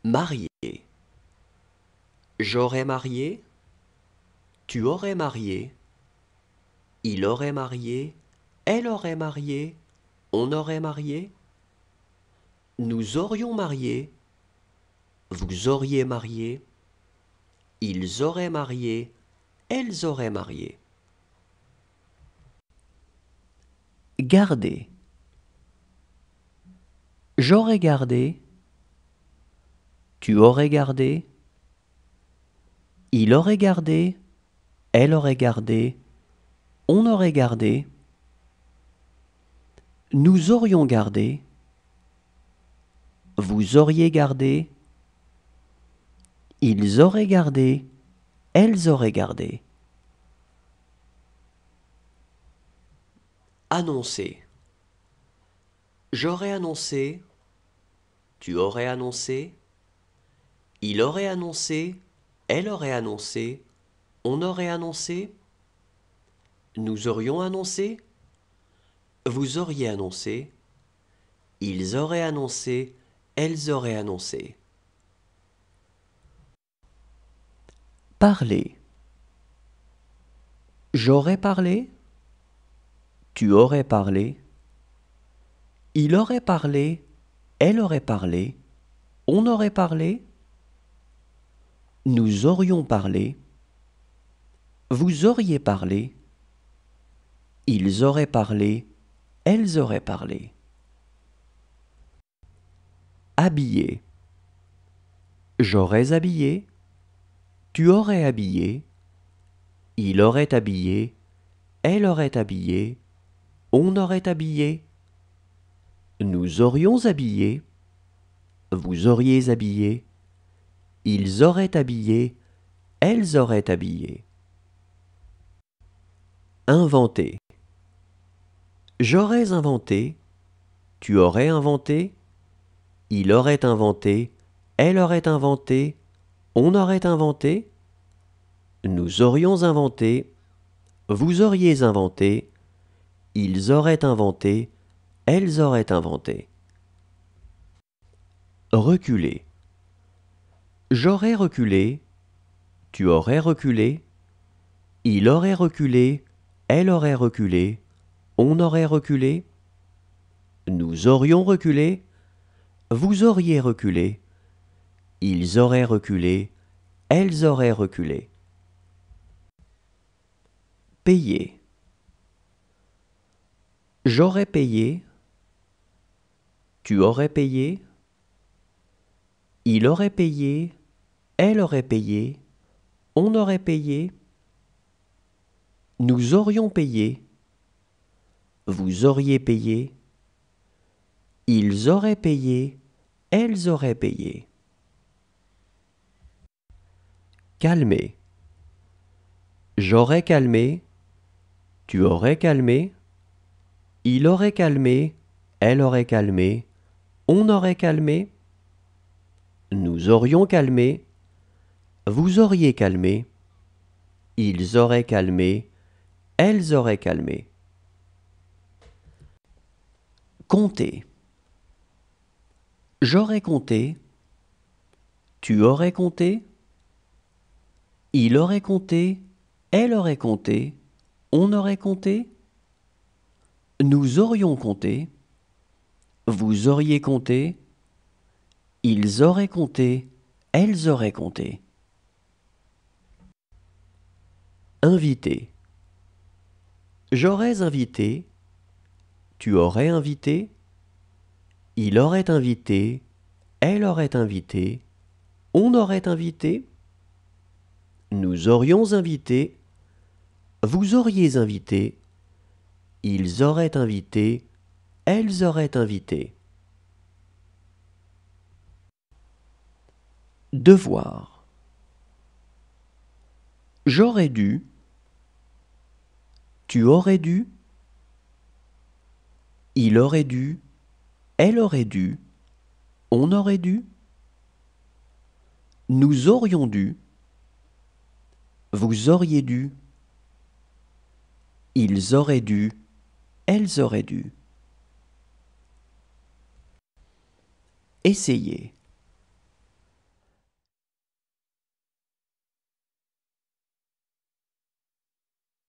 Marié. J'aurais marié. Tu aurais marié. Il aurait marié. Elle aurait marié. On aurait marié. Nous aurions marié. Vous auriez marié. Ils auraient marié. Elles auraient marié. Garder. J'aurais gardé. Tu aurais gardé. Il aurait gardé. Elle aurait gardé. On aurait gardé. Nous aurions gardé. Vous auriez gardé. Ils auraient gardé. Elles auraient gardé. Annoncer. J'aurais annoncé. Tu aurais annoncé. Il aurait annoncé. Elle aurait annoncé. On aurait annoncé. Nous aurions annoncé. Vous auriez annoncé. Ils auraient annoncé. Elles auraient annoncé. Parler. J'aurais parlé. Tu aurais parlé. Il aurait parlé. Elle aurait parlé. On aurait parlé. Nous aurions parlé. Vous auriez parlé. Ils auraient parlé. Elles auraient parlé. Habiller. J'aurais habillé. Tu aurais habillé. Il aurait habillé. Elle aurait habillé. On aurait habillé. Nous aurions habillé. Vous auriez habillé. Ils auraient habillé. Elles auraient habillé. Inventer. J'aurais inventé. Tu aurais inventé. Il aurait inventé. Elle aurait inventé. On aurait inventé. Nous aurions inventé. Vous auriez inventé. Ils auraient inventé. Elles auraient inventé. Reculer. J'aurais reculé. Tu aurais reculé. Il aurait reculé. Elle aurait reculé. On aurait reculé. Nous aurions reculé. Vous auriez reculé. Ils auraient reculé. Elles auraient reculé. Payer. J'aurais payé. Tu aurais payé. Il aurait payé. Elle aurait payé. On aurait payé. Nous aurions payé. Vous auriez payé. Ils auraient payé. Elles auraient payé. Calmer. J'aurais calmé. Tu aurais calmé. Il aurait calmé. Elle aurait calmé. On aurait calmé. Nous aurions calmé. Vous auriez calmé. Ils auraient calmé. Elles auraient calmé. Compter. J'aurais compté. Tu aurais compté. Il aurait compté. Elle aurait compté. On aurait compté. Nous aurions compté. Vous auriez compté. Ils auraient compté. Elles auraient compté. Inviter. J'aurais invité. Tu aurais invité. Il aurait invité. Elle aurait invité. On aurait invité. Nous aurions invité. Vous auriez invité. Ils auraient invité. Elles auraient invité. Devoir. J'aurais dû. Tu aurais dû. Il aurait dû. Elle aurait dû. On aurait dû. Nous aurions dû. Vous auriez dû. Ils auraient dû. Elles auraient dû. Essayer.